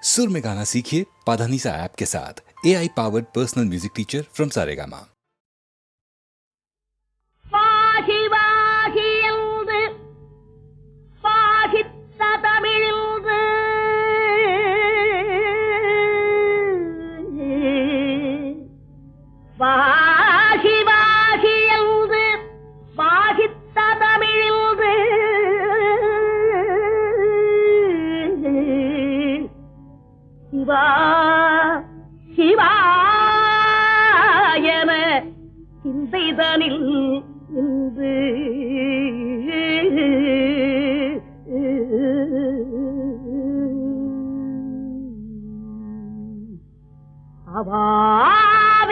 सुर में गाना सीखिए पाधानीसा ऐप के साथ। AI powered personal music teacher from Saregama. சிவாயன சிந்தைதனில் இன்று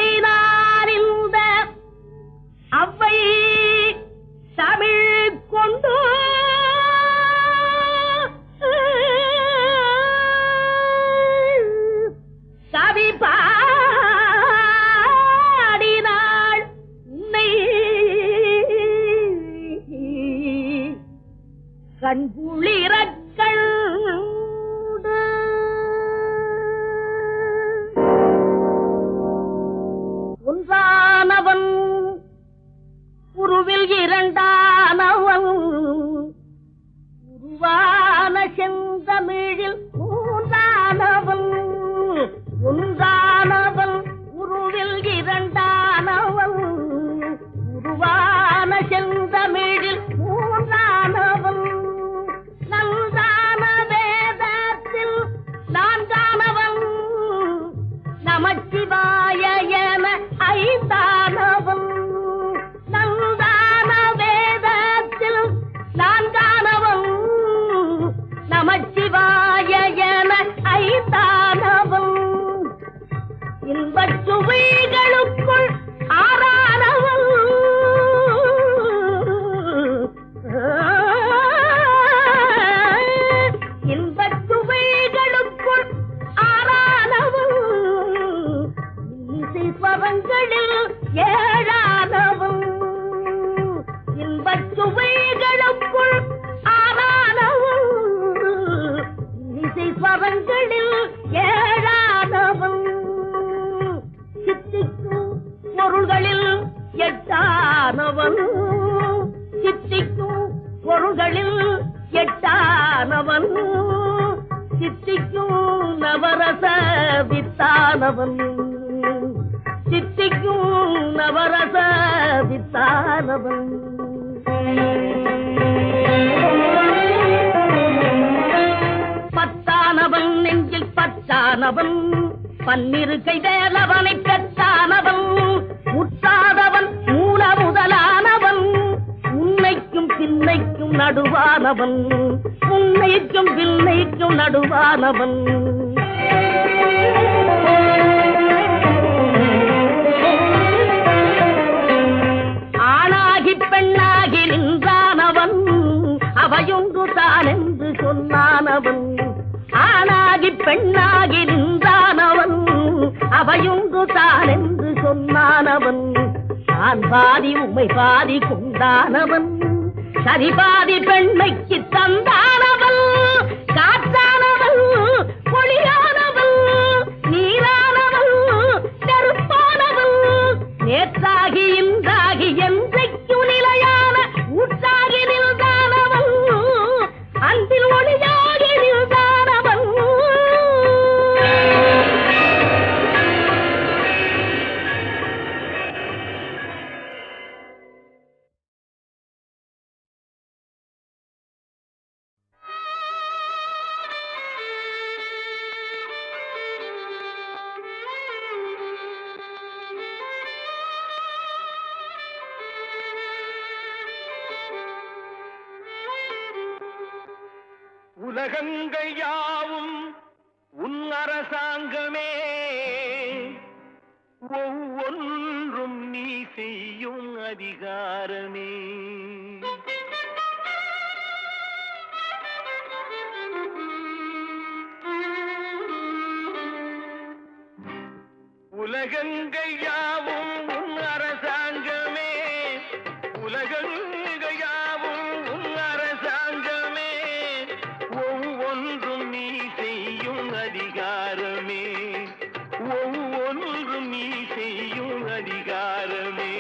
அவாவினாரிந்த அவ்வை தமிழ் கொண்டு கவி பாடினாள் உன்னை கண்குளிரக்கள் ஒன்றானவன் உருவில் இரண்டானவன் உருவான செந்தமிழில் மூன்றானவன் ஒன்றானவன் உருவில் இரண்டானவன் உருவான செந்தமிழில் மூன்றானவன் நன்றான வேதத்தில் நான்கானவன் நமச்சிவாய என ஐந்தானவன் நன்றான வேதத்தில் நான்கானவன் நமச்சிவாய என ஐந்தானவன் இன்பச் சுவைகளுக்குள் ஆறானவன் இன்பச் சுவைகளுக்குள் ஆறானவன் இசை ஸ்வரங்களில் ஏழானவன் இன்பச் சுவைகளுக்குள் ஆறானவன் இசை ஸ்வரங்களில் ஏழானவன் சித்திக்கும் பொருள்களில் எட்டானவன் சித்திக்கும் பொருள்களில் எட்டானவன் சித்திக்கும் நவரச வித்தானவன் சித்திக்கும் நவரச வித்தானவன் பத்தானவன் நெஞ்சில் பச்சானவன் பன்னிரு கைவேலவனை பெற்றானவன் முற்றாதவன் மூல முதலானவன் உன்னைக்கும் பின்னைக்கும் நடுவானவன் உன்னைக்கும் பின்னைக்கும் நடுவானவன் ஆணாகி பெண்ணாகி நின்றானவன் அவையொன்று தான் என்று சொன்னானவன் ஆணாகி பெண்ணாகி நின்றானவன் அவையொன்று தான் என்று சொன்னானவன் நான் பாதி உம்மை பாதி கொண்டானவன் சரி பாதி பெண்மைக்கு தந்தானவன் காற்றானவன் பொழியானவன் நீரானவன் நெருப்பானவன் நேற்றாகி இன்றாகி என்றைக்கும் நிலையான ஊற்றாகி நின்றானவன் அன்பில் ஒளியாகி நின்றானவன் உலகங்கள் யாவும் உன் அரசாங்கமே ஒவ்வொன்றும் நீ செய்யும் அதிகாரமே உலகங்கள் யாவும் உன் அரசாங்கமே உலகங்கள் யாவும் உன் அரசாங்கமே ஒவ்வொன்றும் நீ செய்யும் அதிகாரமே, ஒவ்வொன்றும் நீ செய்யும் அதிகாரமே.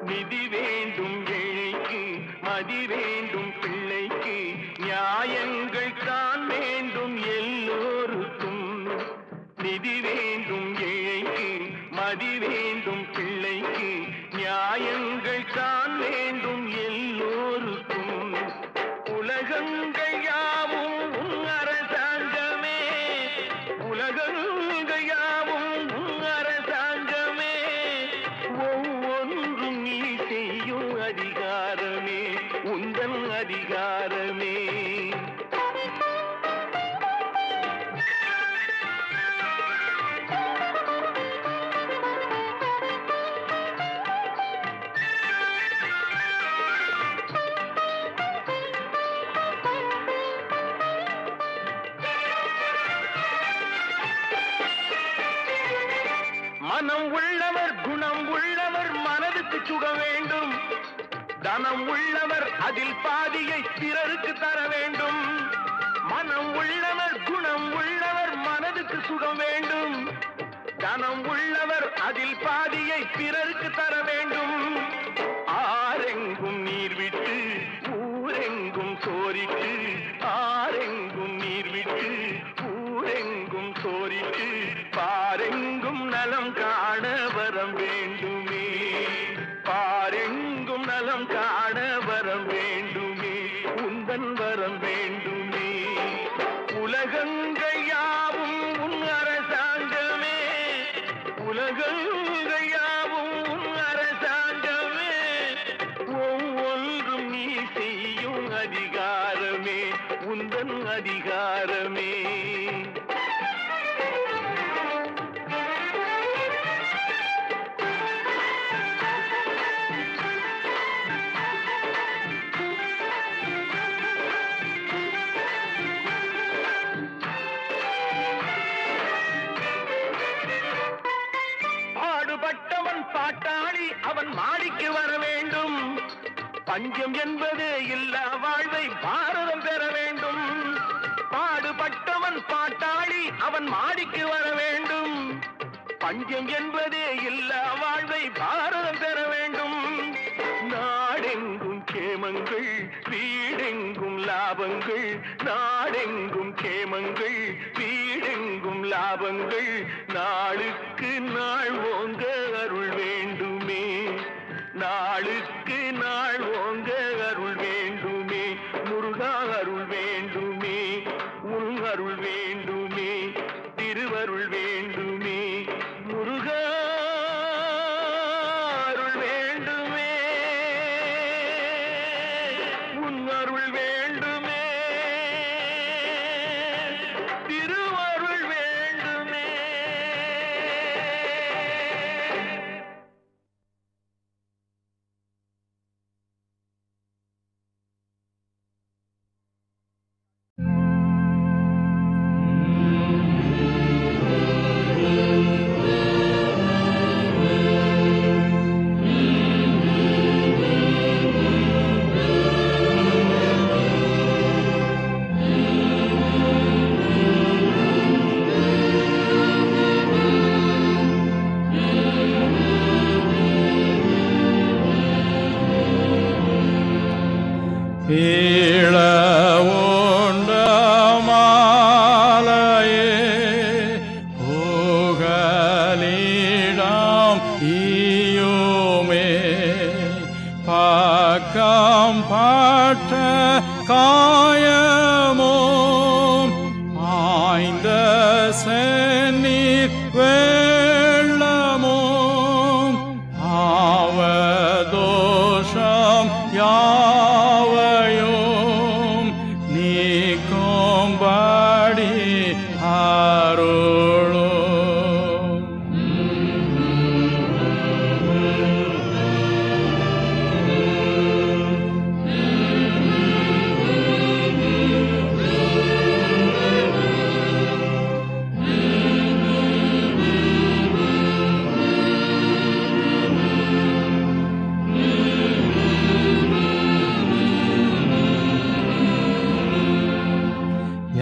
நிதி வேண்டும் ஏழைக்கு, மதி வேண்டும் பிள்ளைக்கு, நியாயங்கள் தான் வேண்டும் எல்லோருக்கும். நிதி வேண்டும் ஏழைக்கு, மதி வேண்டும் பிள்ளைக்கு, நியாயங்கள் தான் வேண்டும் எல்லோருக்கும். உலகங்கள் யாவும் உன் அரசாங்கமே, உலகங்கள் யாவும் உன் அரசாங்கமே. ஒவ்வொன்றும் நீ செய்யும் அதிகாரமே, உந்தன் அதிகாரமே. மனம் உள்ளவர் குணம் உள்ளவர் மனதுக்கு சுக வேண்டும். தனம் உள்ளவர் அதில் பாதியை பிறருக்கு தர வேண்டும். மனம் உள்ளவர் குணம் உள்ளவர் மனதுக்கு சுகம் வேண்டும். தனம் உள்ளவர் அதில் பாதியை பிறருக்கு தர வேண்டும். ஆரெங்கும் நீர் விட்டு ஊரெங்கும் சோரிட்டு, ஆரெங்கும் நீர் விட்டு ஊரெங்கும் சோரிட்டு, பாரெங்கும் நலம் காண வரம் வேண்டுமே, பாரெங்கும் நலம் காண வரம் வேண்டுமே, உந்தன் வரம் வேண்டுமே. உலகங்கள் யாவும் உன் அரசாங்கமே, உலகங்கள் யாவும் உன் அரசாங்கமே. ஒவ்வொன்றும் நீ செய்யும் அதிகாரமே, உந்தன் அதிகாரமே. பாடுபட்டவன் பாட்டாளி அவன் மாடிக்கு வர வேண்டும். பஞ்சம் என்பது இல்லா வாழ்வை பாரதம் பெற வேண்டும். பாடுபட்டவன் பாட்டாளி அவன் மாடிக்கு வர வேண்டும். பஞ்சம் என்பதே இல்லா வாழ்வை பாரதம் பெற வேண்டும். நாடெங்கும் கேமங்கள், வீடெங்கும் லாபங்கள், நாடெங்கும் கேமங்கள், வீடெங்கும் லாபங்கள், நாளுக்கு நாள் ஓங்க அருள் வேண்டுமே, நாளுக்கு நாள் ஓங்க அருள் வேண்டுமே. முருகா அருள் வேண்டுமே, உன் அருள் வேண்டுமே, திருவருள் வேண்டுமே. முருகா அருள் வேண்டுமே, உன் அருள் வேண்டுமே, திருவருள் வேண்டுமே.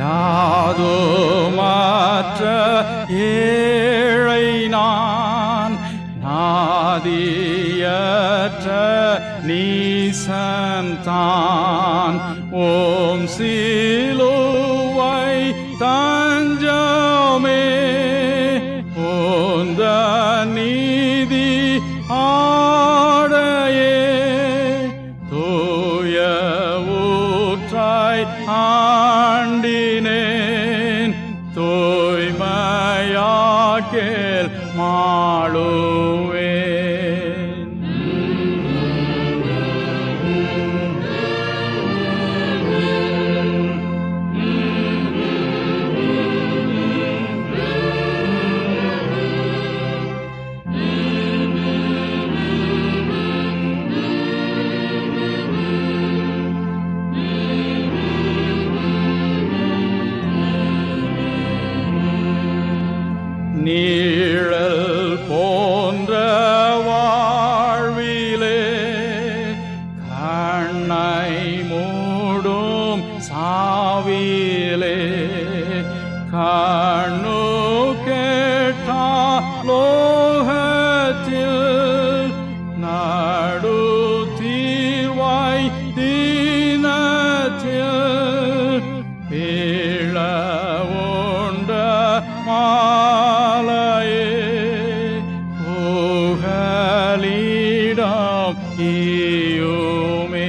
யாதோ ஏழை நான் நாதியற்ற நீசன்தான் ஓம் சிலுவை தஞ்சமே ஓந்த நீதி ஆடையே தூய ஊற்றாய் ஆண்டினேன் தூய்மையாக்கேல் மாளுவேன். நீழல் போன்ற வாழ்விலே கண்ணை மூடும் சாவிலே கண்ணு கேட்டா லோகத்தில் நாடு தீர்வாய் தீனத்தில் பீழ உண்ட மாலையே புகலிடம் ஈயுமே.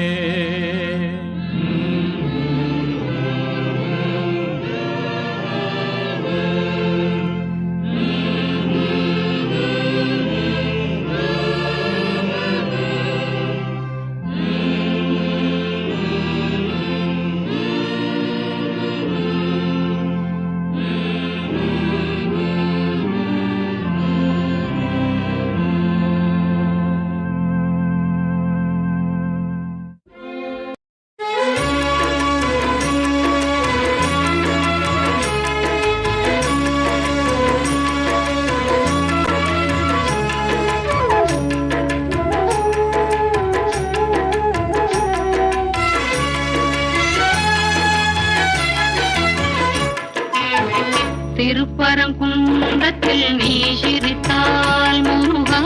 திருப்பரங்குன்றத்தில் நீ சிரித்தால் முருகா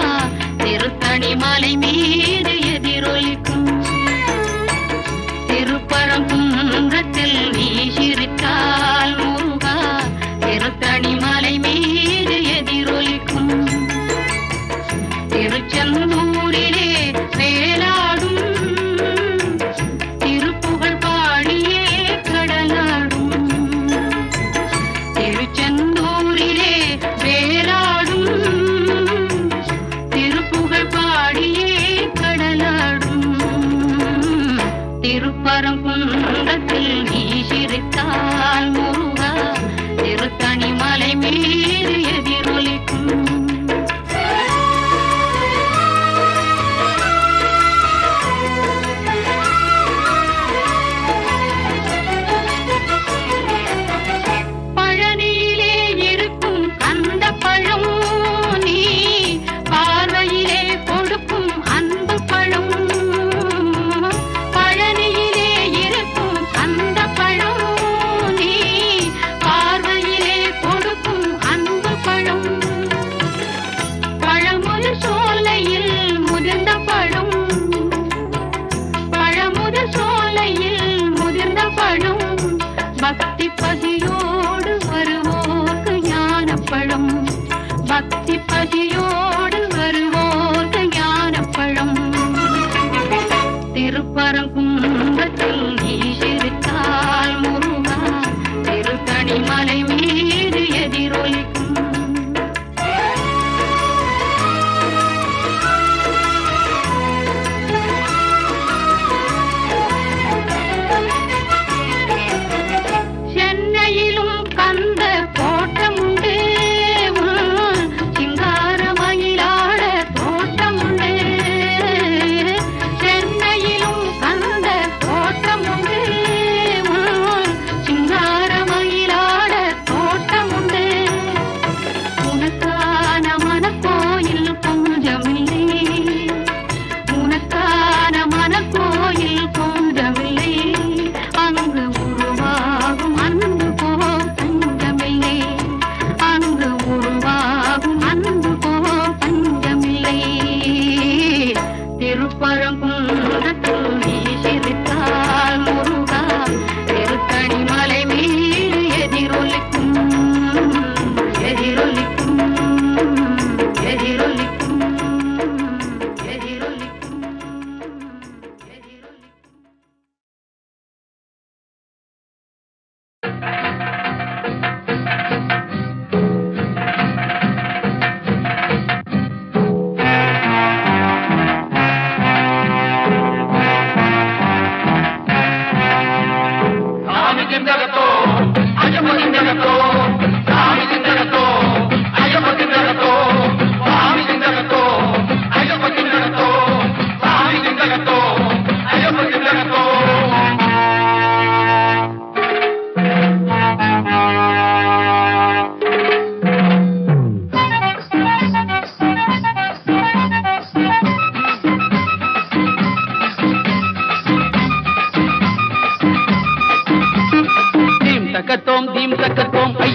திருத்தணி மலை மீது எதிரொலிக்கும். திருப்பரங்குன்றத்தில் நீ சிரித்தால் முருகா திருத்தணி மலை மீது எதிரொலிக்கும். திருச்செந்தூரிலே வேலாடும் திருப்புகழ் பாடியே கடலாடும். திருச்செந்தூரிலே வேலாடும் திருப்புகழ் பாடியே கடலாடும். திருப்பரங்குன்றத்தில் நீ சிரித்தால் முருகா திருத்தணி மலை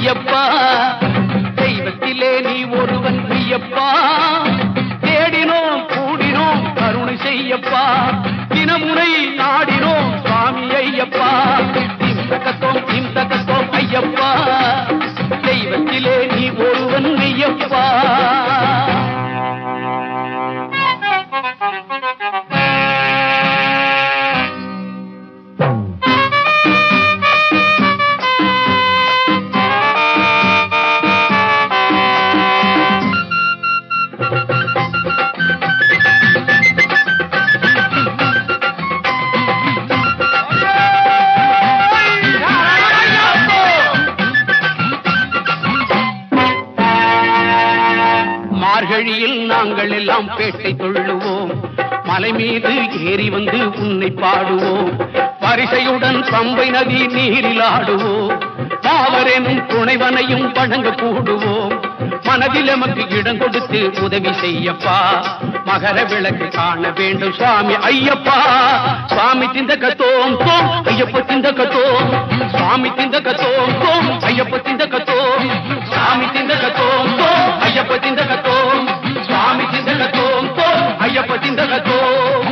ஐயப்பா தெய்வத்திலே நீ ஒருவன் ஐயப்பா தேடினோம் கூடினோம் கருணை செய்யப்பா தினமுறை நாடினோம் சுவாமி ஐயப்பா தீம் தகத்தோம் ஐயப்பா தெய்வத்திலே நீ ஒருவன் ஐயப்பா மார்கழியில் நாங்கள் எல்லாம் பேட்டை தொள்ளுவோம் மலை மீது ஏறி வந்து உன்னை பாடுவோம் பரிசையுடன் பம்பை நதி நீரில் ஆடுவோம் பாவரேனும் துணைவனையும் வணங்க கூடுவோம் மனதில் எமக்கு இடம் கொடுத்து உதவி செய்யப்பா மகர விளக்கு காண வேண்டும் சுவாமி ஐயப்பா சுவாமி திந்தகத்தோம் தோம் ஐயப்ப திந்தகத்தோம் சுவாமி திந்தகத்தோம் தோம் ஐயப்ப திந்தகத்தோம் சுவாமி திந்தகத்தோம் தோம் ஐயப்ப திந்தகத்தோம் சுவாமி திந்தகத்தோம் தோம் ஐயப்ப திந்தகத்தோம்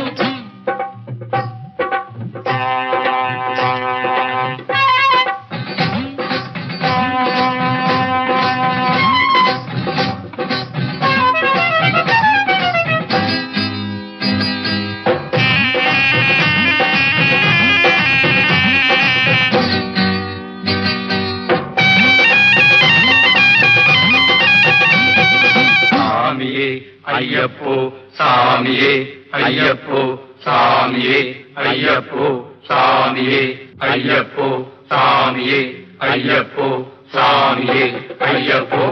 ஐயப்போ சாமியே ஐயப்போ சாமியே ஐயப்போ சாமியே ஐயப்போ சாமியே ஐயப்போ சாமியே ஐயப்போ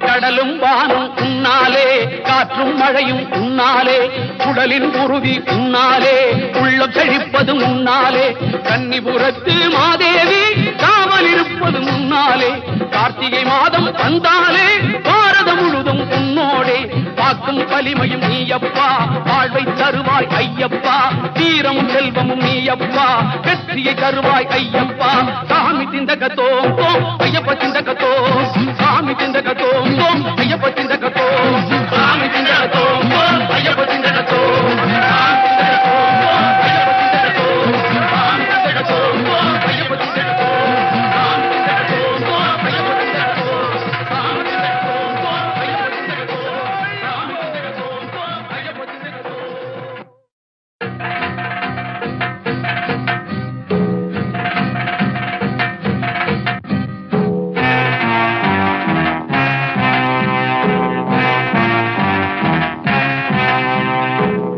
கடலும் வானும் உன்னாலே காற்றும் மழையும் உன்னாலே குடலின் உருவி உன்னாலே உள்ளம் செழிப்பது உன்னாலே கன்னிபுரத்து மாதேவி காவல் இருப்பது முன்னாலே கார்த்திகை மாதம் வந்தாலே பாரதம் முழுதும் உன்னோடே பாக்கும் வலிமையும் நீயப்பா வாழ்வை தருவாய் ஐயப்பா தீரமும் செல்வமும் நீயப்பா வெற்றியை தருவாய் ஐயப்பா சாமி திந்தகத்தோம் தோம் ஐயப்ப திந்தகத்தோம் சாமி திந்தகத்தோம் தோம் ஐயப்ப திந்தகத்தோம் சாமி திந்தகத்தோம் தோம் ஐயப்ப திந்தகத்தோம் சாமி திந்தகத்தோம் தோம் ஐயப்ப திந்தகத்தோம் சாமி திந்தகத்தோம் தோம் ஐயப்ப திந்தகத்தோம்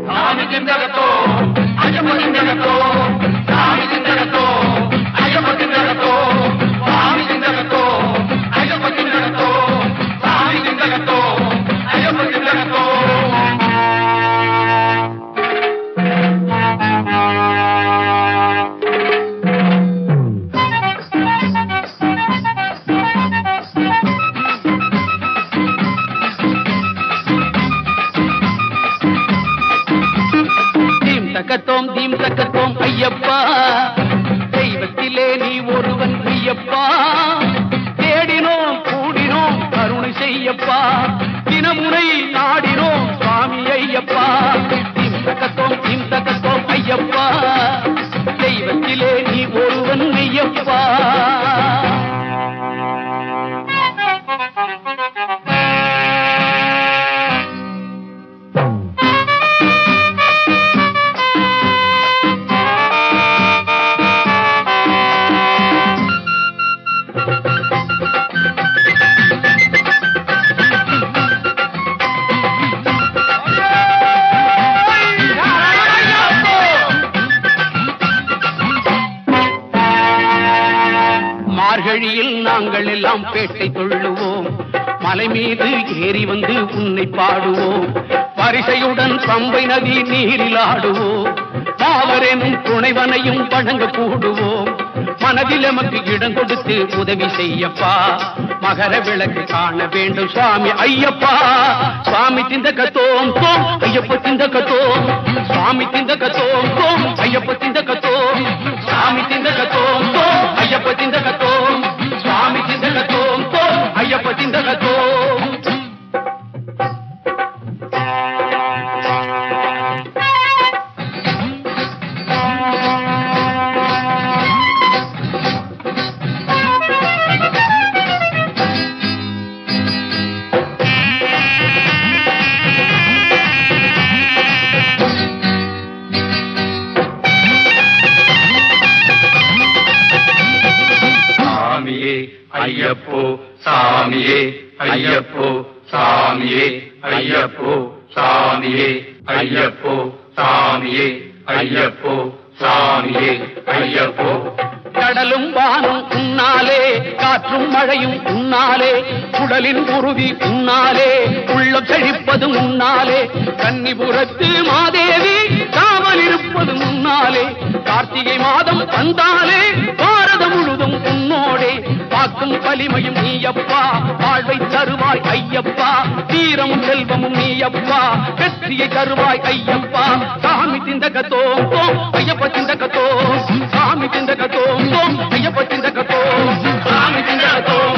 சாமி திந்தகத்தோம் தோம் ஐயப்ப திந்தகத்தோம் சாமி திந்தகத்தோம் தோம் ஐயப்ப திந்தகத்தோம் சாமி திந்தகத்தோம் தோம் ஐயப்ப திந்தகத்தோம் தீம் தக்கத்தோம் ஐயப்பா தெய்வத்திலே நீ ஒருவன் ஐயப்பா தேடினோம் கூடினோம் கருணை செய்யப்பா தினமுறை நாடினோம் சுவாமி ஐயப்பா தீம் தக்கத்தோம் ஐயப்பா தெய்வத்திலே நீ ஒருவன் ஐயப்பா மார்கழியில் நாங்கள் எல்லாம் பேட்டை தொள்ளுவோம் மலை மீது ஏறி வந்து உன்னை பாடுவோம் பரிசையுடன் பம்பை நதி நீரில் ஆடுவோம் பாவரேனும் துணைவனையும் வணங்க கூடுவோம் மனதில் எமக்கு இடம் கொடுத்து உதவி செய்யப்பா மகர விளக்கு காண வேண்டும் சுவாமி ஐயப்பா சுவாமி திந்தகத்தோம் தோம் ஐயப்ப திந்தகத்தோம் சுவாமி திந்தகத்தோம் தோம் ஐயப்ப திந்தகத்தோம் சாமி திந்தகத்தோம் தோம் ஐயப்ப திந்தகத்தோம் சுவாமி திந்தகத்தோம் சாமியே ஐயப்போ சாமியே ஐயப்போ சாமியே ஐயப்போ சாமியே ஐயப்போ சாமியே ஐயப்போ கடலும் வானும் உன்னாலே காற்றும் மழையும் உன்னாலே குடலின் உறுதி உன்னாலே உள்ளம் செழிப்பது உன்னாலே கன்னிபுரத்து மாதேவி காவல் இருப்பது முன்னாலே கார்த்திகை மாதம் வந்தாலே பாரதம் முழுதும் உன்னோடே பாக்கும் வலிமையும் நீயப்பா வாழ்வை தருவாய் ஐயப்பா தீரமும் செல்வமும் நீயப்பா வெற்றியை தருவாய் ஐயப்பா சாமி திண்டகத்தோம் தோம் ஐயப்ப திண்டகத்தோம் சாமி திண்டகத்தோம் தோம் ஐயப்ப திண்டகத்தோம் சாமி திண்டகத்தோம்